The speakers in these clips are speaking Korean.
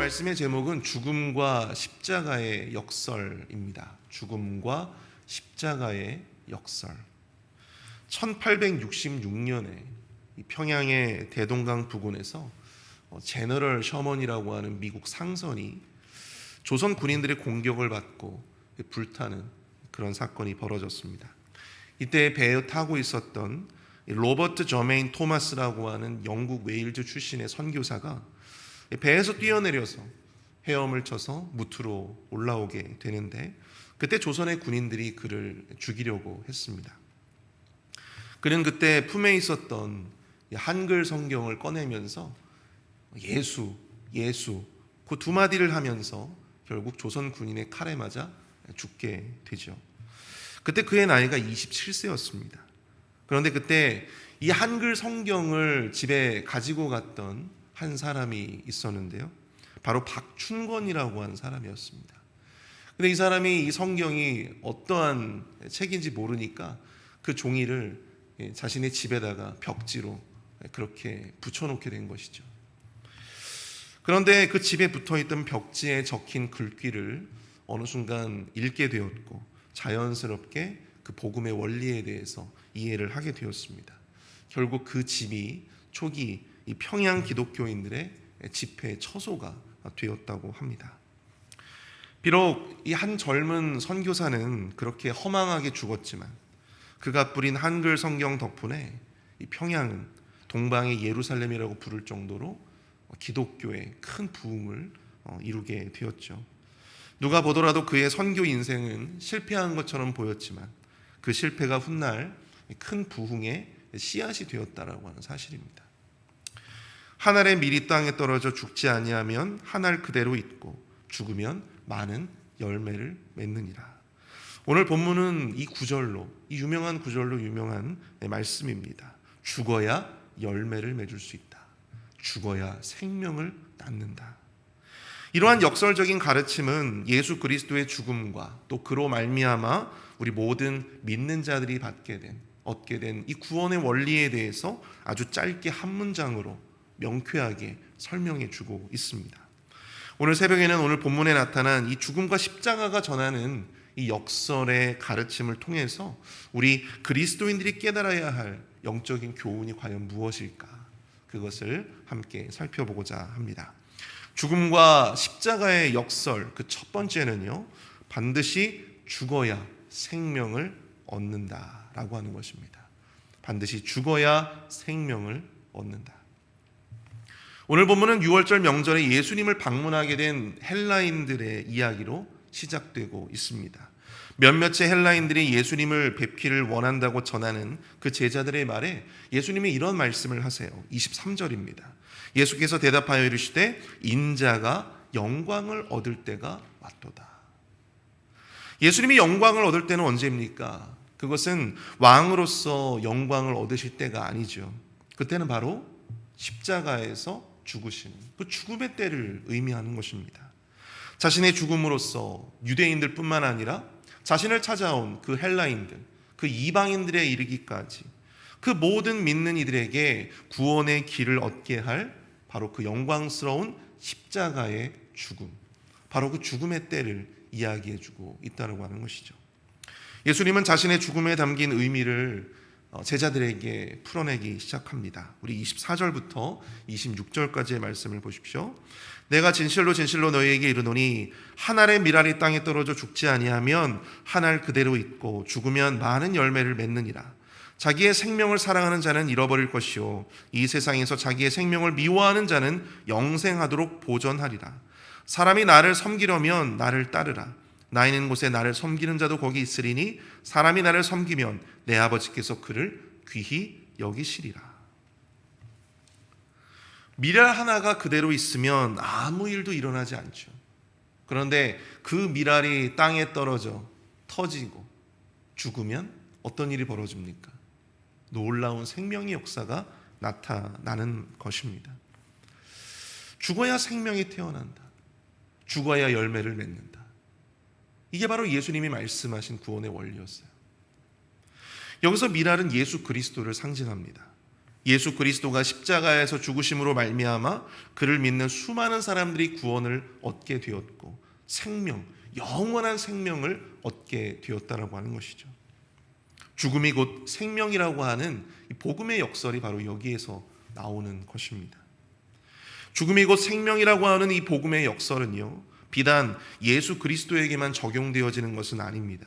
말씀의 제목은 죽음과 십자가의 역설입니다. 죽음과 십자가의 역설. 1866년에 평양의 대동강 부근에서 제너럴 셔먼이라고 하는 미국 상선이 조선 군인들의 공격을 받고 불타는 그런 사건이 벌어졌습니다. 이때 배에 타고 있었던 로버트 저메인 토마스라고 하는 영국 웨일즈 출신의 선교사가 배에서 뛰어내려서 헤엄을 쳐서 무트로 올라오게 되는데, 그때 조선의 군인들이 그를 죽이려고 했습니다. 그는 그때 품에 있었던 한글 성경을 꺼내면서 예수 그 두 마디를 하면서 결국 조선 군인의 칼에 맞아 죽게 되죠. 그때 그의 나이가 27세였습니다. 그런데 그때 이 한글 성경을 집에 가지고 갔던 한 사람이 있었는데요, 바로 박춘권이라고 하는 사람이었습니다. 근데 이 사람이 이 성경이 어떠한 책인지 모르니까 그 종이를 자신의 집에다가 벽지로 그렇게 붙여놓게 된 것이죠. 그런데 그 집에 붙어있던 벽지에 적힌 글귀를 어느 순간 읽게 되었고, 자연스럽게 그 복음의 원리에 대해서 이해를 하게 되었습니다. 결국 그 집이 초기 이 평양 기독교인들의 집회 처소가 되었다고 합니다. 비록 이 한 젊은 선교사는 그렇게 허망하게 죽었지만, 그가 뿌린 한글 성경 덕분에 이 평양은 동방의 예루살렘이라고 부를 정도로 기독교의 큰 부흥을 이루게 되었죠. 누가 보더라도 그의 선교 인생은 실패한 것처럼 보였지만, 그 실패가 훗날 큰 부흥의 씨앗이 되었다라고 하는 사실입니다. 한 알의 밀이 땅에 떨어져 죽지 아니하면 한 알 그대로 있고 죽으면 많은 열매를 맺느니라. 오늘 본문은 이 구절로, 이 유명한 구절로 유명한 말씀입니다. 죽어야 열매를 맺을 수 있다. 죽어야 생명을 낳는다. 이러한 역설적인 가르침은 예수 그리스도의 죽음과 또 그로 말미암아 우리 모든 믿는 자들이 얻게 된 이 구원의 원리에 대해서 아주 짧게 한 문장으로 명쾌하게 설명해 주고 있습니다. 오늘 새벽에는 오늘 본문에 나타난 이 죽음과 십자가가 전하는 이 역설의 가르침을 통해서 우리 그리스도인들이 깨달아야 할 영적인 교훈이 과연 무엇일까, 그것을 함께 살펴보고자 합니다. 죽음과 십자가의 역설, 그 첫 번째는요, 반드시 죽어야 생명을 얻는다라고 하는 것입니다. 반드시 죽어야 생명을 얻는다. 오늘 본문은 6월절 명절에 예수님을 방문하게 된 헬라인들의 이야기로 시작되고 있습니다. 몇몇의 헬라인들이 예수님을 뵙기를 원한다고 전하는 그 제자들의 말에 예수님이 이런 말씀을 하세요. 23절입니다. 예수께서 대답하여 이르시되 인자가 영광을 얻을 때가 왔도다. 예수님이 영광을 얻을 때는 언제입니까? 그것은 왕으로서 영광을 얻으실 때가 아니죠. 그때는 바로 십자가에서 죽으시는 그 죽음의 때를 의미하는 것입니다. 자신의 죽음으로써 유대인들 뿐만 아니라 자신을 찾아온 그 헬라인들, 그 이방인들에 이르기까지 그 모든 믿는 이들에게 구원의 길을 얻게 할 바로 그 영광스러운 십자가의 죽음, 바로 그 죽음의 때를 이야기해주고 있다고 하는 것이죠. 예수님은 자신의 죽음에 담긴 의미를 제자들에게 풀어내기 시작합니다. 우리 24절부터 26절까지의 말씀을 보십시오. 내가 진실로 진실로 너희에게 이르노니 한 알의 밀알이 땅에 떨어져 죽지 아니하면 한 알 그대로 있고 죽으면 많은 열매를 맺느니라. 자기의 생명을 사랑하는 자는 잃어버릴 것이요 이 세상에서 자기의 생명을 미워하는 자는 영생하도록 보존하리라. 사람이 나를 섬기려면 나를 따르라. 나 있는 곳에 나를 섬기는 자도 거기 있으리니 사람이 나를 섬기면 내 아버지께서 그를 귀히 여기시리라. 밀알 하나가 그대로 있으면 아무 일도 일어나지 않죠. 그런데 그 밀알이 땅에 떨어져 터지고 죽으면 어떤 일이 벌어집니까? 놀라운 생명의 역사가 나타나는 것입니다. 죽어야 생명이 태어난다. 죽어야 열매를 맺는다. 이게 바로 예수님이 말씀하신 구원의 원리였어요. 여기서 밀알은 예수 그리스도를 상징합니다. 예수 그리스도가 십자가에서 죽으심으로 말미암아 그를 믿는 수많은 사람들이 구원을 얻게 되었고 생명, 영원한 생명을 얻게 되었다라고 하는 것이죠. 죽음이 곧 생명이라고 하는 이 복음의 역설이 바로 여기에서 나오는 것입니다. 죽음이 곧 생명이라고 하는 이 복음의 역설은요, 비단 예수 그리스도에게만 적용되어지는 것은 아닙니다.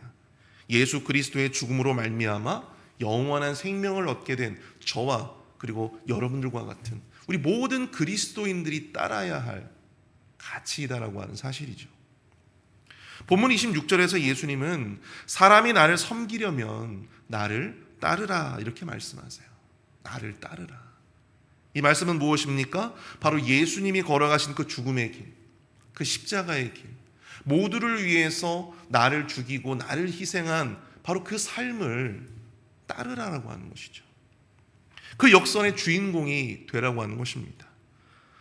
예수 그리스도의 죽음으로 말미암아 영원한 생명을 얻게 된 저와 그리고 여러분들과 같은 우리 모든 그리스도인들이 따라야 할 가치이다라고 하는 사실이죠. 본문 26절에서 예수님은 사람이 나를 섬기려면 나를 따르라 이렇게 말씀하세요. 나를 따르라. 이 말씀은 무엇입니까? 바로 예수님이 걸어가신 그 죽음의 길, 그 십자가의 길, 모두를 위해서 나를 죽이고 나를 희생한 바로 그 삶을 따르라라고 하는 것이죠. 그 역선의 주인공이 되라고 하는 것입니다.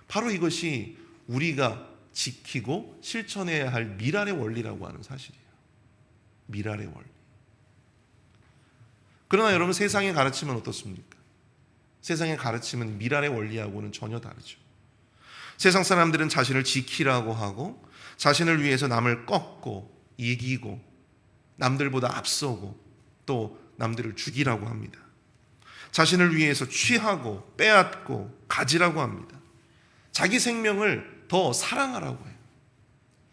바로 이것이 우리가 지키고 실천해야 할 미랄의 원리라고 하는 사실이에요. 미랄의 원리. 그러나 여러분, 세상의 가르침은 어떻습니까? 세상의 가르침은 미랄의 원리하고는 전혀 다르죠. 세상 사람들은 자신을 지키라고 하고 자신을 위해서 남을 꺾고 이기고 남들보다 앞서고 또 남들을 죽이라고 합니다. 자신을 위해서 취하고 빼앗고 가지라고 합니다. 자기 생명을 더 사랑하라고 해요.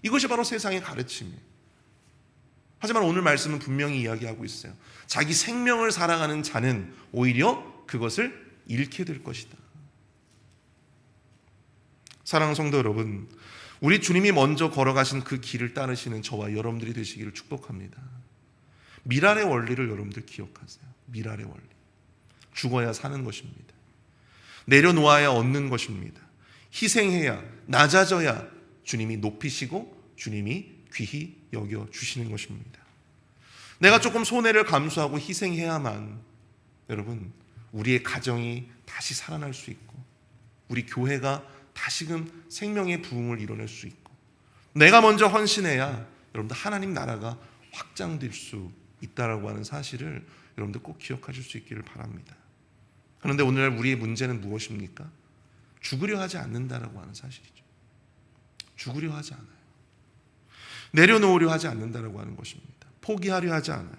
이것이 바로 세상의 가르침이에요. 하지만 오늘 말씀은 분명히 이야기하고 있어요. 자기 생명을 사랑하는 자는 오히려 그것을 잃게 될 것이다. 사랑하는 성도 여러분, 우리 주님이 먼저 걸어가신 그 길을 따르시는 저와 여러분들이 되시기를 축복합니다. 미랄의 원리를 여러분들 기억하세요. 미랄의 원리. 죽어야 사는 것입니다. 내려놓아야 얻는 것입니다. 희생해야, 낮아져야 주님이 높이시고 주님이 귀히 여겨주시는 것입니다. 내가 조금 손해를 감수하고 희생해야만 여러분, 우리의 가정이 다시 살아날 수 있고 우리 교회가 다시금 생명의 부흥을 이뤄낼 수 있고 내가 먼저 헌신해야 여러분들 하나님 나라가 확장될 수 있다라고 하는 사실을 여러분들 꼭 기억하실 수 있기를 바랍니다. 그런데 오늘날 우리의 문제는 무엇입니까? 죽으려 하지 않는다라고 하는 사실이죠. 죽으려 하지 않아요. 내려놓으려 하지 않는다라고 하는 것입니다. 포기하려 하지 않아요.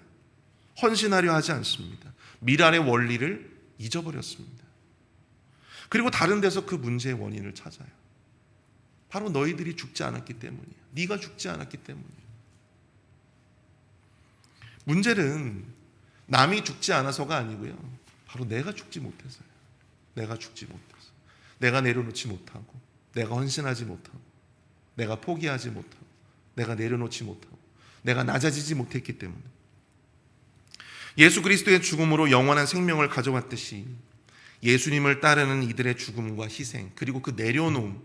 헌신하려 하지 않습니다. 미랄의 원리를 잊어버렸습니다. 그리고 다른 데서 그 문제의 원인을 찾아요. 바로 너희들이 죽지 않았기 때문이야. 네가 죽지 않았기 때문이야. 문제는 남이 죽지 않아서가 아니고요. 바로 내가 죽지 못해서요. 내가 죽지 못해서. 내가 내려놓지 못하고, 내가 헌신하지 못하고, 내가 포기하지 못하고, 내가 내려놓지 못하고, 내가 낮아지지 못했기 때문에. 예수 그리스도의 죽음으로 영원한 생명을 가져왔듯이 예수님을 따르는 이들의 죽음과 희생, 그리고 그 내려놓음,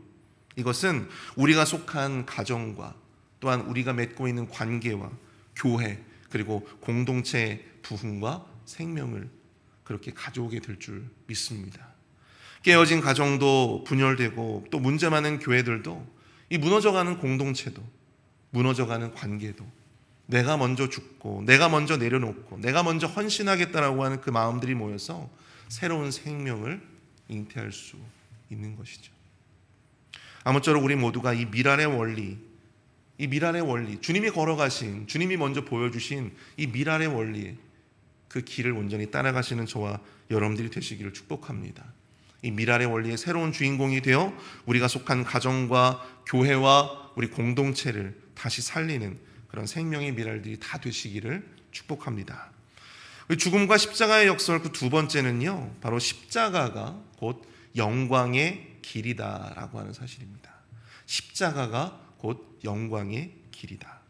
이것은 우리가 속한 가정과 또한 우리가 맺고 있는 관계와 교회, 그리고 공동체의 부흥과 생명을 그렇게 가져오게 될 줄 믿습니다. 깨어진 가정도 분열되고 또 문제 많은 교회들도 이 무너져가는 공동체도 무너져가는 관계도 내가 먼저 죽고 내가 먼저 내려놓고 내가 먼저 헌신하겠다라고 하는 그 마음들이 모여서 새로운 생명을 잉태할 수 있는 것이죠. 아무쪼록 우리 모두가 이 미랄의 원리, 주님이 걸어가신, 주님이 먼저 보여주신 이 미랄의 원리, 그 길을 온전히 따라가시는 저와 여러분들이 되시기를 축복합니다. 이 미랄의 원리의 새로운 주인공이 되어 우리가 속한 가정과 교회와 우리 공동체를 다시 살리는 그런 생명의 미랄들이 다 되시기를 축복합니다. 죽음과 십자가의 역설 그 두 번째는요, 바로 십자가가 곧 영광의 길이다라고 하는 사실입니다. 십자가가 곧 영광의 길이다.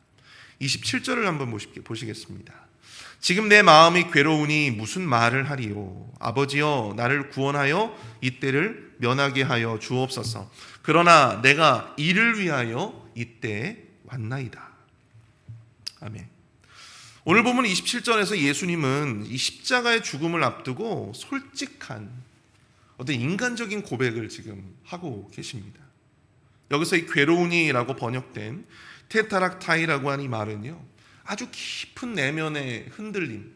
27절을 한번 보시겠습니다. 지금 내 마음이 괴로우니 무슨 말을 하리요. 아버지여 나를 구원하여 이때를 면하게 하여 주옵소서. 그러나 내가 이를 위하여 이때에 왔나이다. 아멘. 오늘 보면 27절에서 예수님은 이 십자가의 죽음을 앞두고 솔직한 어떤 인간적인 고백을 지금 하고 계십니다. 여기서 이 괴로우니라고 번역된 테타락타이라고 하는 이 말은요, 아주 깊은 내면의 흔들림,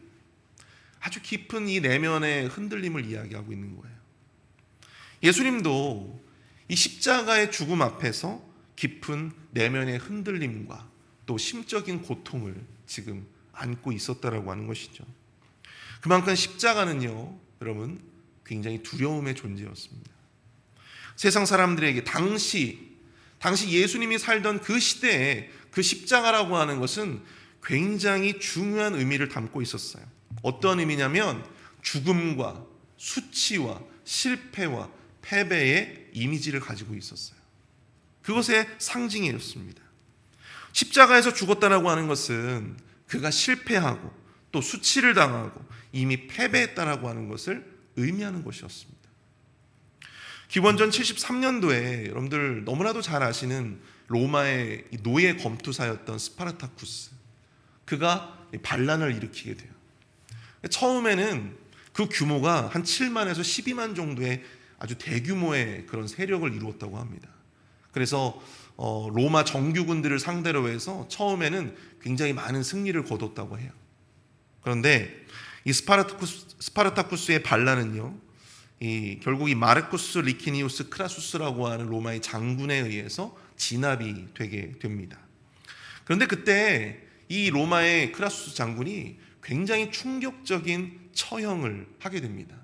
아주 깊은 이 내면의 흔들림을 이야기하고 있는 거예요. 예수님도 이 십자가의 죽음 앞에서 깊은 내면의 흔들림과 또 심적인 고통을 지금 안고 있었다라고 하는 것이죠. 그만큼 십자가는요, 여러분, 굉장히 두려움의 존재였습니다. 세상 사람들에게 당시 예수님이 살던 그 시대에 그 십자가라고 하는 것은 굉장히 중요한 의미를 담고 있었어요. 어떤 의미냐면 죽음과 수치와 실패와 패배의 이미지를 가지고 있었어요. 그것의 상징이었습니다. 십자가에서 죽었다라고 하는 것은 그가 실패하고 또 수치를 당하고 이미 패배했다라고 하는 것을 의미하는 것이었습니다. 기원전 73년도에 여러분들 너무나도 잘 아시는 로마의 노예 검투사였던 스파르타쿠스, 그가 반란을 일으키게 돼요. 처음에는 그 규모가 한 7만에서 12만 정도의 아주 대규모의 그런 세력을 이루었다고 합니다. 그래서 로마 정규군들을 상대로 해서 처음에는 굉장히 많은 승리를 거뒀다고 해요. 그런데 이 스파르타쿠스의 반란은요, 결국 이 마르쿠스 리키니우스 크라수스라고 하는 로마의 장군에 의해서 진압이 되게 됩니다. 그런데 그때 이 로마의 크라수스 장군이 굉장히 충격적인 처형을 하게 됩니다.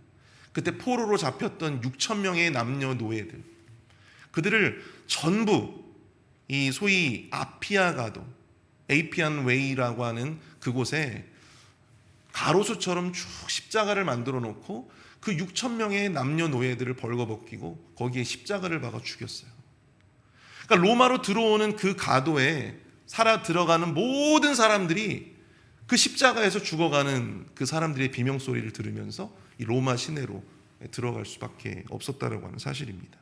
그때 포로로 잡혔던 6천 명의 남녀 노예들, 그들을 전부 이 소위 아피아가도, 에이피안 웨이라고 하는 그곳에 가로수처럼 쭉 십자가를 만들어 놓고 그 6천 명의 남녀 노예들을 벌거벗기고 거기에 십자가를 박아 죽였어요. 그러니까 로마로 들어오는 그 가도에 살아 들어가는 모든 사람들이 그 십자가에서 죽어가는 그 사람들의 비명소리를 들으면서 이 로마 시내로 들어갈 수밖에 없었다라고 하는 사실입니다.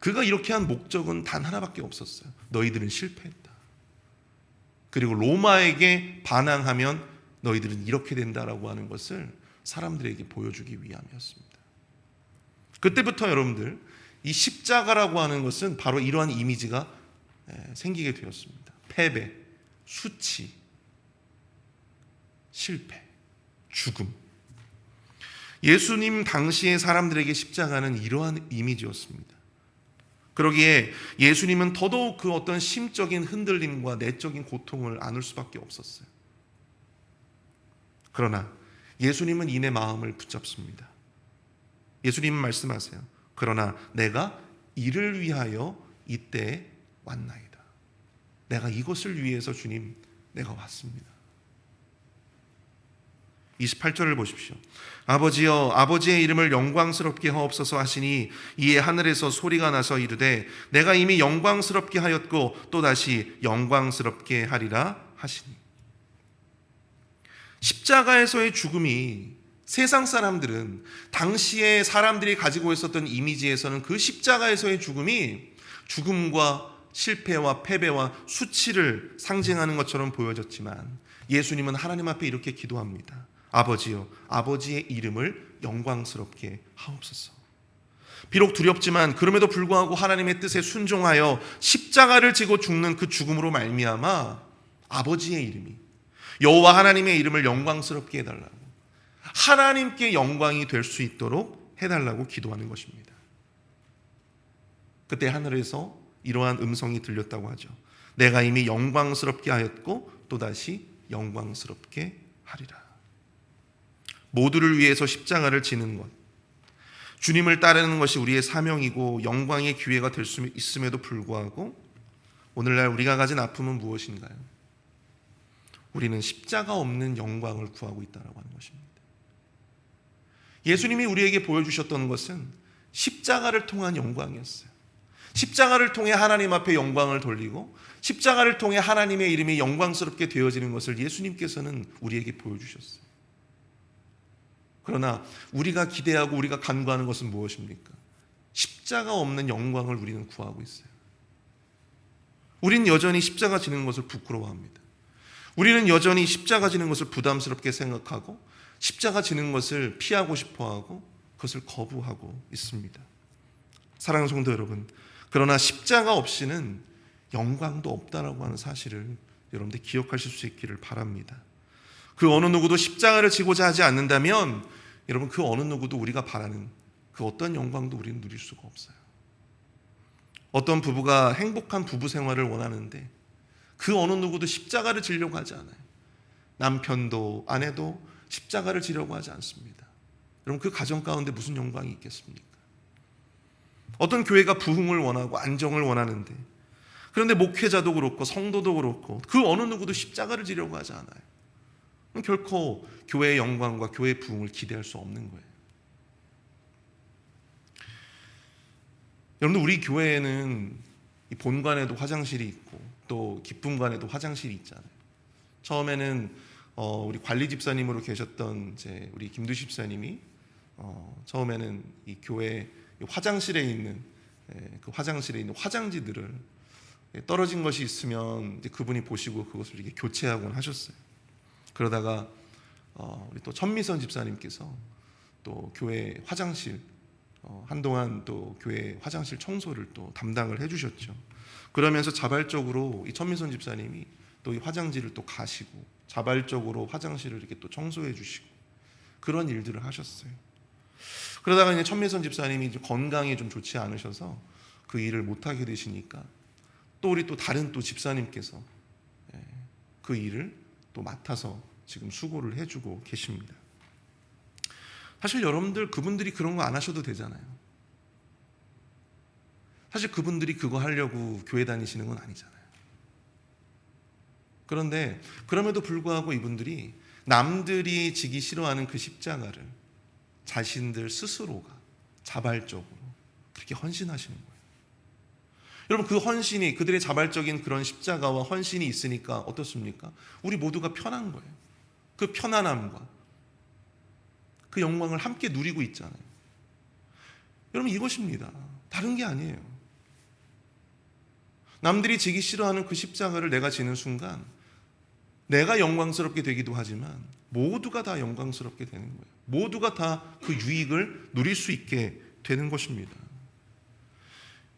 그가 이렇게 한 목적은 단 하나밖에 없었어요. 너희들은 실패했다. 그리고 로마에게 반항하면 너희들은 이렇게 된다라고 하는 것을 사람들에게 보여주기 위함이었습니다. 그때부터 여러분들 이 십자가라고 하는 것은 바로 이러한 이미지가 생기게 되었습니다. 패배, 수치, 실패, 죽음. 예수님 당시의 사람들에게 십자가는 이러한 이미지였습니다. 그러기에 예수님은 더더욱 그 어떤 심적인 흔들림과 내적인 고통을 안을 수밖에 없었어요. 그러나 예수님은 이내 마음을 붙잡습니다. 예수님은 말씀하세요. 그러나 내가 이를 위하여 이때에 왔나이다. 내가 이것을 위해서 주님, 내가 왔습니다. 28절을 보십시오. 아버지여, 아버지의 이름을 영광스럽게 하옵소서 하시니 이에 하늘에서 소리가 나서 이르되 내가 이미 영광스럽게 하였고 또다시 영광스럽게 하리라 하시니. 십자가에서의 죽음이 세상 사람들은 당시에 사람들이 가지고 있었던 이미지에서는 그 십자가에서의 죽음이 죽음과 실패와 패배와 수치를 상징하는 것처럼 보여졌지만 예수님은 하나님 앞에 이렇게 기도합니다. 아버지여, 아버지의 이름을 영광스럽게 하옵소서. 비록 두렵지만 그럼에도 불구하고 하나님의 뜻에 순종하여 십자가를 지고 죽는 그 죽음으로 말미암아 아버지의 이름이, 여호와 하나님의 이름을 영광스럽게 해달라고, 하나님께 영광이 될 수 있도록 해달라고 기도하는 것입니다. 그때 하늘에서 이러한 음성이 들렸다고 하죠. 내가 이미 영광스럽게 하였고 또다시 영광스럽게 하리라. 모두를 위해서 십자가를 지는 것, 주님을 따르는 것이 우리의 사명이고 영광의 기회가 될 수 있음에도 불구하고 오늘날 우리가 가진 아픔은 무엇인가요? 우리는 십자가 없는 영광을 구하고 있다고 하는 것입니다. 예수님이 우리에게 보여주셨던 것은 십자가를 통한 영광이었어요. 십자가를 통해 하나님 앞에 영광을 돌리고 십자가를 통해 하나님의 이름이 영광스럽게 되어지는 것을 예수님께서는 우리에게 보여주셨어요. 그러나 우리가 기대하고 우리가 간구하는 것은 무엇입니까? 십자가 없는 영광을 우리는 구하고 있어요. 우리는 여전히 십자가 지는 것을 부끄러워합니다. 우리는 여전히 십자가 지는 것을 부담스럽게 생각하고 십자가 지는 것을 피하고 싶어하고 그것을 거부하고 있습니다. 사랑하는 성도 여러분, 그러나 십자가 없이는 영광도 없다라고 하는 사실을 여러분들 기억하실 수 있기를 바랍니다. 그 어느 누구도 십자가를 지고자 하지 않는다면 여러분 그 어느 누구도 우리가 바라는 그 어떤 영광도 우리는 누릴 수가 없어요. 어떤 부부가 행복한 부부 생활을 원하는데 그 어느 누구도 십자가를 지려고 하지 않아요. 남편도 아내도 십자가를 지려고 하지 않습니다. 여러분, 그 가정 가운데 무슨 영광이 있겠습니까? 어떤 교회가 부흥을 원하고 안정을 원하는데, 그런데 목회자도 그렇고 성도도 그렇고 그 어느 누구도 십자가를 지려고 하지 않아요. 결코 교회의 영광과 교회의 부흥을 기대할 수 없는 거예요. 여러분들, 우리 교회에는 이 본관에도 화장실이 있고 또 기쁨관에도 화장실이 있잖아요. 처음에는 우리 관리 집사님으로 계셨던 이제 우리 김두 집사님이 처음에는 이 교회 화장실에 있는 그 화장실에 있는 화장지들을 떨어진 것이 있으면 이제 그분이 보시고 그것을 이렇게 교체하곤 하셨어요. 그러다가 우리 또 천미선 집사님께서 또 교회 화장실 한동안 또 교회 화장실 청소를 또 담당을 해주셨죠. 그러면서 자발적으로 이 천미선 집사님이 또 이 화장지를 또 가시고 자발적으로 화장실을 이렇게 또 청소해 주시고 그런 일들을 하셨어요. 그러다가 이제 천미선 집사님이 건강이 좀 좋지 않으셔서 그 일을 못 하게 되시니까 또 우리 또 다른 또 집사님께서 그 일을 또 맡아서 지금 수고를 해주고 계십니다. 사실 여러분들, 그분들이 그런 거 안 하셔도 되잖아요. 사실 그분들이 그거 하려고 교회 다니시는 건 아니잖아요. 그런데 그럼에도 불구하고 이분들이 남들이 지기 싫어하는 그 십자가를 자신들 스스로가 자발적으로 그렇게 헌신하시는 거예요. 여러분, 그 헌신이, 그들의 자발적인 그런 십자가와 헌신이 있으니까 어떻습니까? 우리 모두가 편한 거예요. 그 편안함과 그 영광을 함께 누리고 있잖아요. 여러분, 이것입니다. 다른 게 아니에요. 남들이 지기 싫어하는 그 십자가를 내가 지는 순간 내가 영광스럽게 되기도 하지만 모두가 다 영광스럽게 되는 거예요. 모두가 다 그 유익을 누릴 수 있게 되는 것입니다.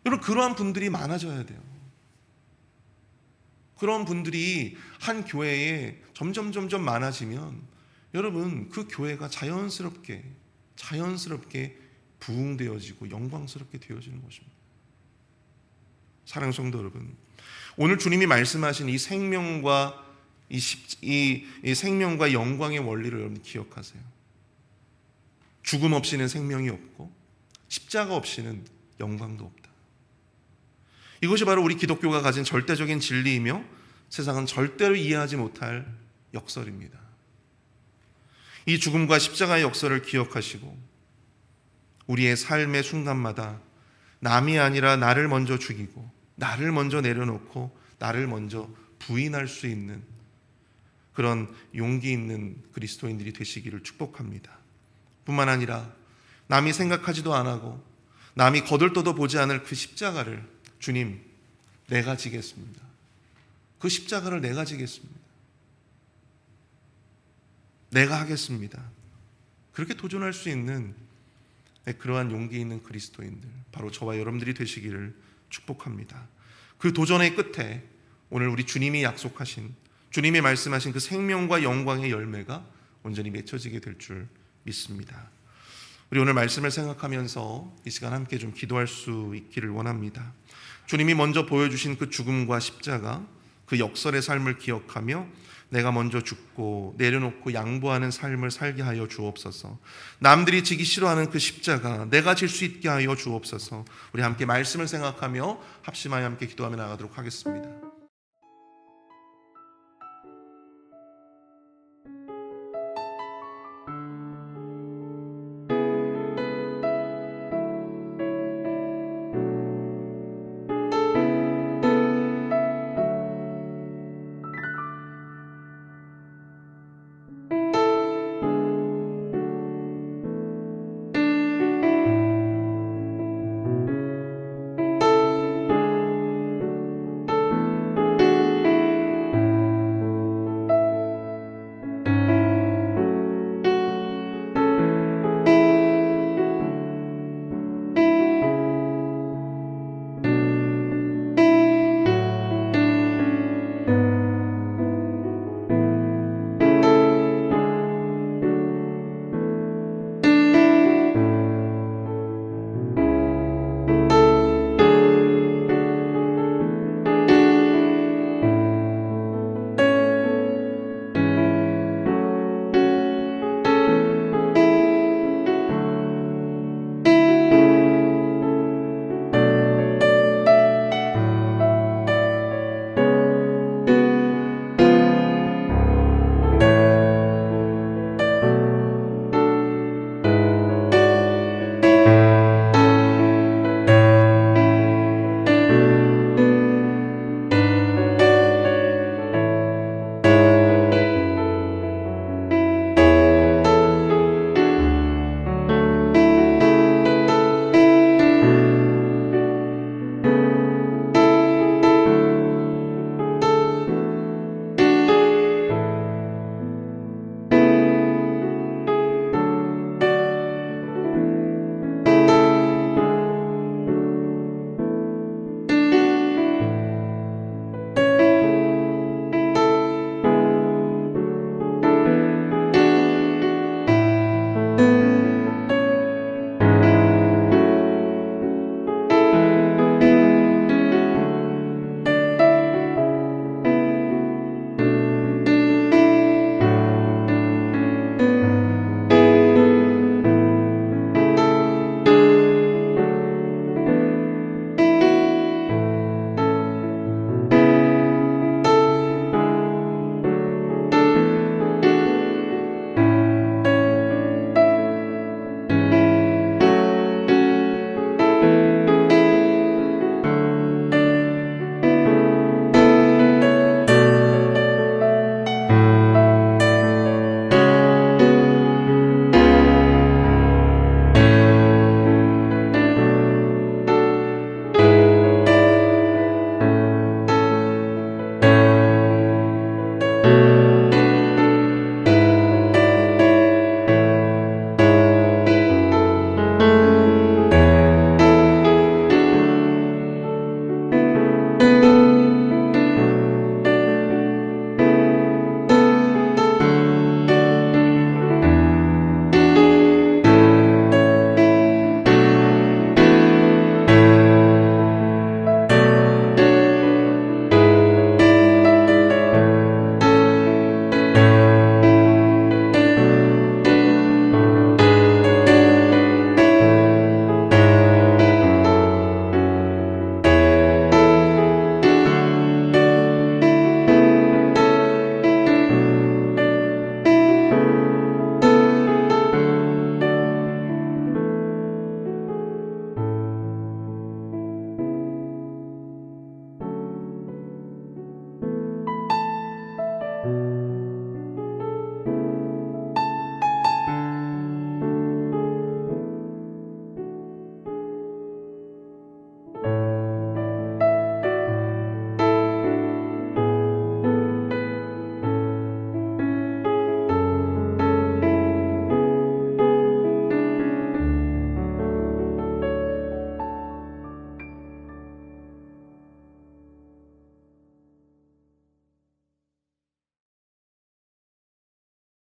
여러분, 그러한 분들이 많아져야 돼요. 그런 분들이 한 교회에 점점 많아지면 여러분, 그 교회가 자연스럽게 부흥되어지고 영광스럽게 되어지는 것입니다. 사랑하는 성도 여러분, 오늘 주님이 말씀하신 이 생명과 이 생명과 영광의 원리를 여러분 기억하세요. 죽음 없이는 생명이 없고 십자가 없이는 영광도 없다. 이것이 바로 우리 기독교가 가진 절대적인 진리이며 세상은 절대로 이해하지 못할 역설입니다. 이 죽음과 십자가의 역설을 기억하시고 우리의 삶의 순간마다 남이 아니라 나를 먼저 죽이고 나를 먼저 내려놓고 나를 먼저 부인할 수 있는 그런 용기 있는 그리스도인들이 되시기를 축복합니다. 뿐만 아니라 남이 생각하지도 안 하고 남이 거들떠도 보지 않을 그 십자가를 주님, 내가 지겠습니다. 그 십자가를 내가 지겠습니다. 내가 하겠습니다. 그렇게 도전할 수 있는 그러한 용기 있는 그리스도인들, 바로 저와 여러분들이 되시기를 축복합니다. 그 도전의 끝에 오늘 우리 주님이 약속하신, 주님이 말씀하신 그 생명과 영광의 열매가 온전히 맺혀지게 될 줄 믿습니다. 우리 오늘 말씀을 생각하면서 이 시간 함께 좀 기도할 수 있기를 원합니다. 주님이 먼저 보여주신 그 죽음과 십자가, 그 역설의 삶을 기억하며 내가 먼저 죽고 내려놓고 양보하는 삶을 살게 하여 주옵소서. 남들이 지기 싫어하는 그 십자가 내가 질 수 있게 하여 주옵소서. 우리 함께 말씀을 생각하며 합심하여 함께 기도하며 나가도록 하겠습니다.